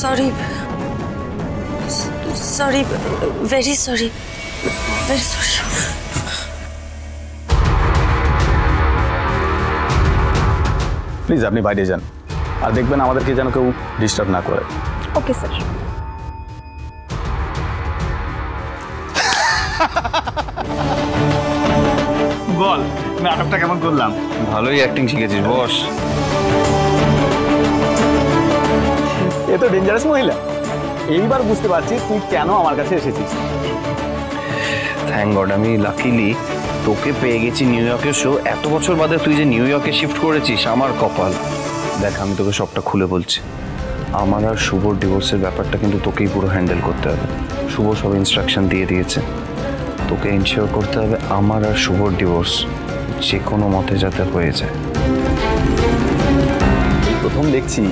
Sorry sorry, very sorry, very sorry. Please আপনি বাইরে যান, আর দেখবেন আমাদেরকে যেন কেউ ডিস্টার্ব না করে। Okay sir. বল নাটকটা কেমন করলাম? ভালোই অ্যাক্টিং শিখেছিস বস। এ তো ডেঞ্জারাস মহিলা। এইবার বুঝতে পারছি তুই কেন আমার কাছে এসেছিস। থ্যাংক গড, আমি লাকিলি তোকে পেয়ে গেছি নিউ ইয়র্কের শো। এত বছর বাদে তুই যে নিউ ইয়র্কে শিফট করেছিস, আমার কপাল। দেখ আমি তোকে সবটা খুলে বলছি, আমার আর শুভর ডিভোর্সের ব্যাপারটা কিন্তু তোকেই পুরো হ্যান্ডেল করতে হবে। শুভ সব ইনস্ট্রাকশন দিয়ে দিয়েছে, তোকে এনশিওর করতে হবে আমার আর শুভর ডিভোর্স যে কোনো মতে যাতে হয়ে যায়। প্রথম দেখছি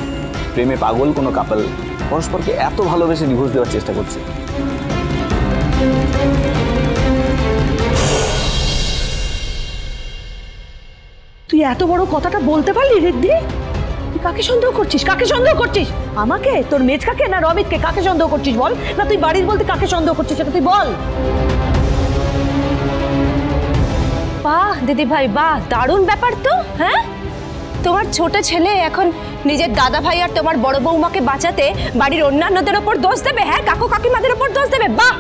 প্রেমে পাগল কোনো কাপল পরস্পরকে এত ভালোবেসে ডিভোর্স দেওয়ার চেষ্টা করছে। তুই এত বড় কথাটা বলতে পারলি রিদ্ধি? তুই কাকে সন্দেহ করছিস? কাকে সন্দেহ করছিস? আমাকে, তোর মেজকাকে, না রমিতকে? কাকে সন্দেহ করছিস বল? না তুই বাড়ির বলতে কাকে সন্দেহ করছিস সেটা তুই বল। বাহ দিদি ভাই, বাহ, দারুণ ব্যাপার তো। হ্যাঁ, তোমার ছোট ছেলে এখন নিজের দাদা ভাই আর তোমার বড় বৌমাকে বাঁচাতে বাড়ির অন্যান্যদের ওপর দোষ দেবে। হ্যাঁ, কাকু কাকিমাদের ওপর দোষ দেবে। বাহ,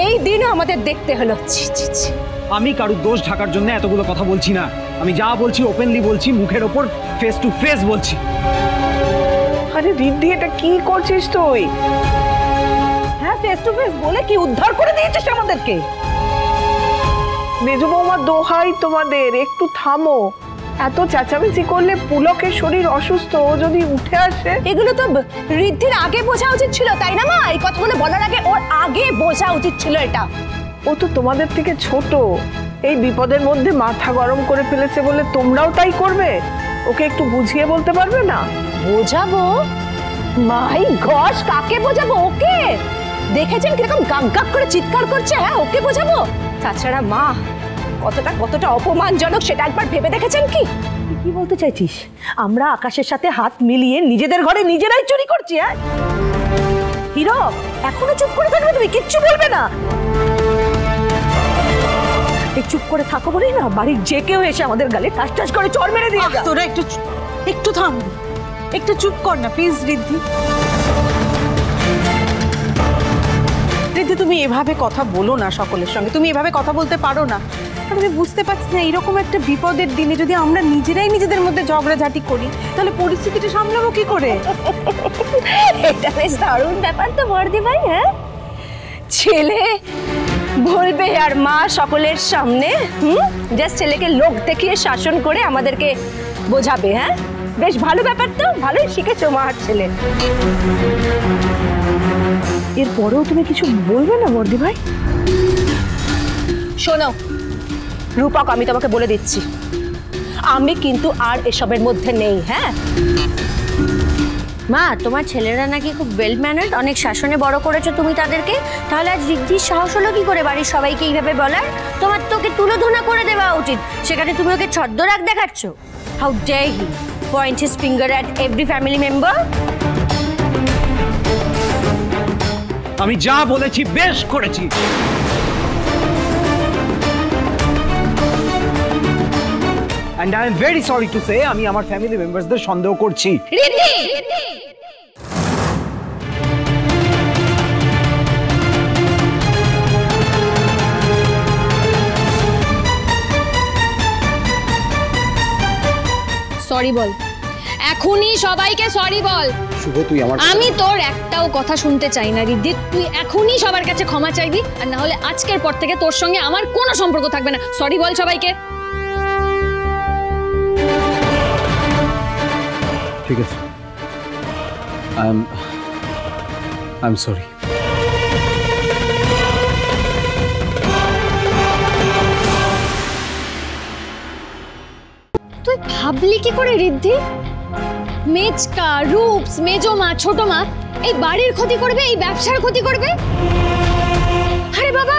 এই দিনও আমাদের দেখতে হলো। ছি ছি ছি। আমি কারুর দোষ ঢাকার জন্য এতগুলো কথা বলছি না। আমি যা বলছি ওপেনলি বলছি, মুখের ওপর ফেস টু ফেস বলছি। আরে রিদ্ধি, এটা কি করছিস তুই? হ্যাঁ, ফেস টু ফেস বলে কি উদ্ধার করে দিয়েছিস আমাদেরকে? মেজো বৌমা, দোহাই তোমাদের, একটু থামো। এত চেঁচামেচি করলে পুলকের শরীর অসুস্থ, ও যদি উঠে আসে। এগুলো তো ঋদ্ধির আগে বোঝা উচিত ছিল, তাই না মা? এই কথাগুলো বলার আগে ওর আগে বোঝা উচিত ছিল এটা। ও তো তোমাদের থেকে ছোট, এই বিপদের মধ্যে মাথা গরম করে ফেলেছে বলে তোমরাও তাই করবে? ওকে একটু বুঝিয়ে বলতে পারবে না? বোঝাবো? মাই গশ, কাকে বোঝাবো? ওকে দেখেছেন কিরকম গাক গাক করে চিৎকার করছে? হ্যাঁ, ওকে বোঝাবো? তাছাড়া মা কতটা অপমানজনক সেটা একবার ভেবে দেখেছেন কি? কি বলতে চাইছিস? আমরা আকাশের সাথে হাত মিলিয়ে নিজেদের ঘরে নিজেরাই চুরি করছি? হ্যাঁ হিরো, এখনো চুপ করে থাকবে? তুমি কিচ্ছু বলবে না? এই চুপ করে থাকো বলেই না বাড়ির যে কেউ এসে আমাদের গালে টাস টাস করে চড় মেরে দিয়ে যায়। তোরা একটু থাম, একটু চুপ কর না প্লিজ রিদ্ধি। রিদ্ধি, তুমি এভাবে কথা বলো না সকলের সঙ্গে। তুমি এভাবে কথা বলতে পারো না। আমি বুঝতে পারছি না, এরকম একটা বিপদের দিনে যদি আমরা নিজেরাই নিজেদের মধ্যে ঝগড়াঝাটি করি তাহলে পরিস্থিতিটা সামলাবো কি করে? এটা বেশ দারুণ ব্যাপার তো বর্দি ভাই। হ্যাঁ, ছেলে বলবে আর মা সকলের সামনে জাস্ট ছেলেকে লোক দেখিয়ে শাসন করে আমাদেরকে বোঝাবে। হ্যাঁ, বেশ ভালো ব্যাপার তো, ভালোই শিখেছো মা আর ছেলে। এরপরেও তুমি কিছু বলবে না বর্দি ভাই? শোনো রূপক, আমি তোমাকে বলে দিচ্ছি, আমি কিন্তু আর এসবের মধ্যে নেই। হ্যাঁ মা, তোমার ছেলেরা নাকি খুব ওয়েল ম্যানার্ড, অনেক শাসনে বড় করেছো তুমি তাদেরকে। তাহলে আজ রিদ্ধির সাহস হলো কি করে বাড়ির সবাইকে এইভাবে বলার? তোমার তো ওকে তুলোধনা করে দেওয়া উচিত, সেখানে তুমি ওকে ছদ্মরাগ দেখাচ্ছ। How dare he point his finger at every family member. আমি যা বলেছি বেশ করেছি। And I am very sorry to say আমি আমার ফ্যামিলি মেম্বারসদের সন্দেহ করছি। সরি বল, এখনই সবাইকে সরি বল। শুভ, তুই আমার আমি তোর একটাও কথা শুনতে চাই না রিদ্ধি। তুই এখনই সবার কাছে ক্ষমা চাইবি, আর না হলে আজকের পর থেকে তোর সঙ্গে আমার কোনো সম্পর্ক থাকবে না। সরি বল সবাইকে। ঠিক আছে, I'm sorry. তুই ভাবলি কি করে রিদ্ধি? মেজকা, রূপস, মেজো মা, ছোট মা এই বাড়ির ক্ষতি করবে, এই ব্যবসার ক্ষতি করবে? আরে বাবা,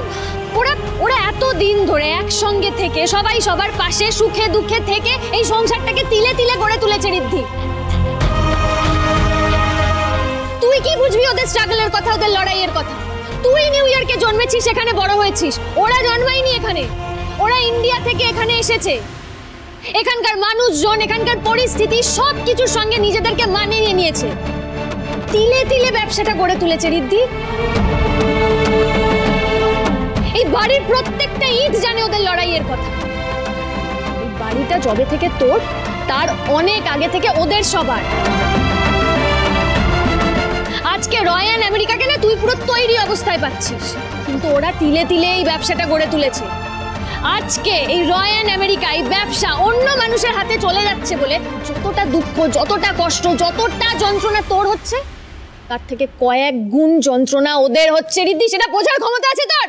ওরা এত দিন ধরে একসঙ্গে থেকে সবাই সবার পাশে সুখে দুঃখে থেকে এই সংসারটাকে তিলে তিলে গড়ে তুলেছে রিদ্ধি। তুই কি বুঝবি ওদের স্ট্রাগলের কথা, ওদের লড়াইয়ের কথা? তুই নিউ ইয়র্কে জন্মেছিস, এখানে বড় হয়েছিস, ওরা জন্মায়নি এখানে। ওরা ইন্ডিয়া থেকে এখানে এসেছে। এখানকার মানুষজন, এখানকার পরিস্থিতি সব কিছুর সঙ্গে নিজেদেরকে মানিয়ে নিয়েছে। তিলে তিলে ব্যবসাটা গড়ে তুলেছে রিদ্ধি। এই বাড়ির প্রত্যেকটা ইট জানে ওদের লড়াইয়ের কথা। এই বাড়িটা যবে থেকে তোর, তার অনেক আগে থেকে ওদের সবার। আজকে রয়্যাল আমেরিকাকে না তুই পুরো তৈরি অবস্থায় পাচ্ছিস, কিন্তু ওরা তিলে তিলে এই ব্যবসাটা গড়ে তুলেছে। আজকে এই রয়্যাল আমেরিকা, এই ব্যবসা অন্য মানুষের হাতে চলে যাচ্ছে বলে যতটা দুঃখ, যতটা কষ্ট, যতটা যন্ত্রণা তোর হচ্ছে, তার থেকে কয়েক গুণ যন্ত্রণা ওদের হচ্ছে রিদ্ধি। সেটা বোঝার ক্ষমতা আছে তোর?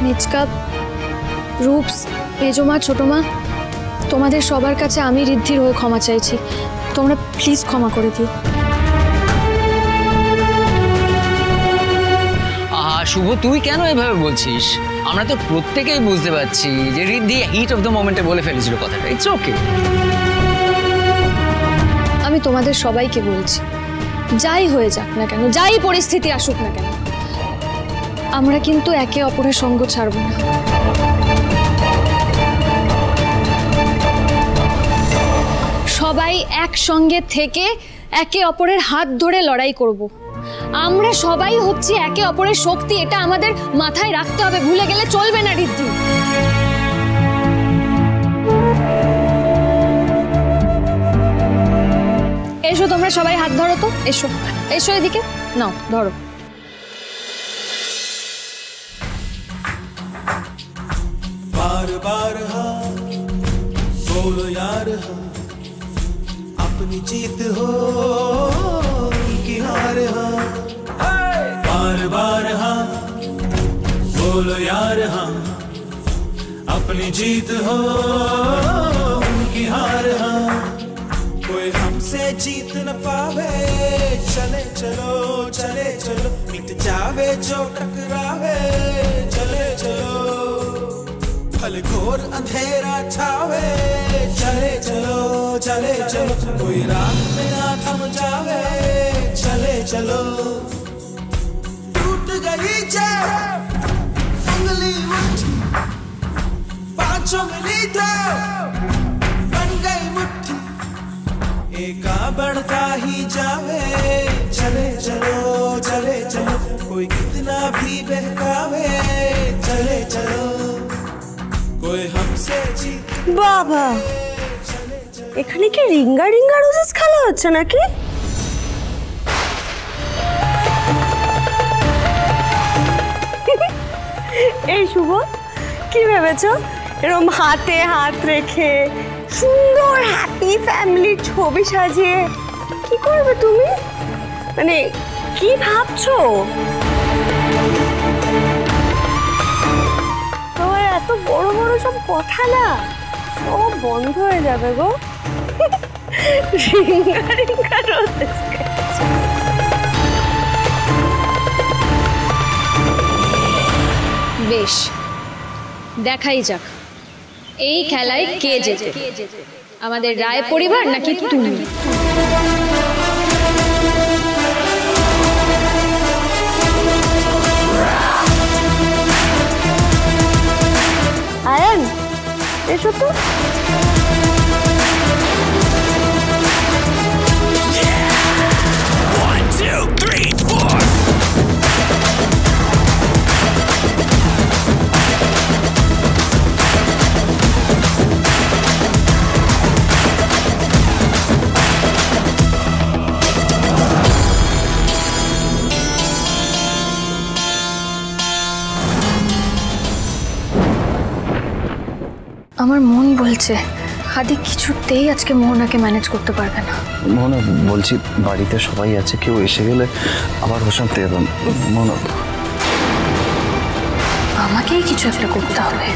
মেজকা, রূপস, মেজমা, ছোটমা, তোমাদের সবার কাছে আমি রিদ্ধির হয়ে ক্ষমা চাইছি। তোমরা প্লিজ ক্ষমা করে দিও। শুভ, তুই কেন এভাবে বলছিস? আমরা তো প্রত্যেকেই বুঝতে পারছি যে রিদ্ধি হিট অফ দ্য মোমেন্টে বলে ফেলেছিল কথাটা। It's okay. আমি তোমাদের সবাইকে বলছি, যাই হয়ে যাক না কেন, যাই পরিস্থিতি আসুক না কেন, আমরা কিন্তু একে অপরের সঙ্গ ছাড়ব না। সবাই একসঙ্গে থেকে একে অপরের হাত ধরে লড়াই করব। আমরা সবাই হচ্ছে একে অপরের শক্তি, এটা আমাদের মাথায় রাখতে হবে, ভুলে গেলে চলবে না রিদ্ধি। এসো তোমরা সবাই হাত ধরো তো, এসো এসো এদিকে, নাও ধরো। बार बार हाँ बोलो यार हाँ, अपनी जीत हो की हार हाँ। बार बार हाँ बोलो यार हाँ, अपनी जीत हो की हार हाँ। कोई हमसे जीत न पावे, चले चलो चले चलो, मिट जावे जो टकरावे, चले चलो भले घोर अंधेरा छावे, चले चलो चले चलो, कोई रात में ना थम जावे, चले चलो। टूट गई जब उंगली मुट्ठी, पांचों मिली तो बन गई मुट्ठी, एका बढ़ता ही जावे, चले चलो चले चलो, कोई कितना भी बहकावे, चले चलो कोई हमसे जीत। বাবা, এখানে কি রিঙ্গা রিঙ্গা রোজেস খেলা হচ্ছে নাকি? এই শুভ, কি ভেবেছো এরকম হাতে হাত রেখে সুন্দর হ্যাপি ফ্যামিলির ছবি সাজিয়ে কি করবে তুমি? মানে কি ভাবছো? তোমার এত বড় বড় সব কথা না সব বন্ধ হয়ে যাবে গো। Ring a ring a roses. বেশ, দেখাই যাক এই খেলায় কে জেতে, আমাদের রায় পরিবার নাকি তুমি? আয়ান, এসো তো। আমার মন বলছে হাদি কিছুতেই আজকে মোহনাকে ম্যানেজ করতে পারবে না। মোহনা, বলছি বাড়িতে সবাই আছে, কেউ এসে গেলে আবার অশান্তি হবে। মোহনা, আমাকেই কিছু একটা করতে হবে।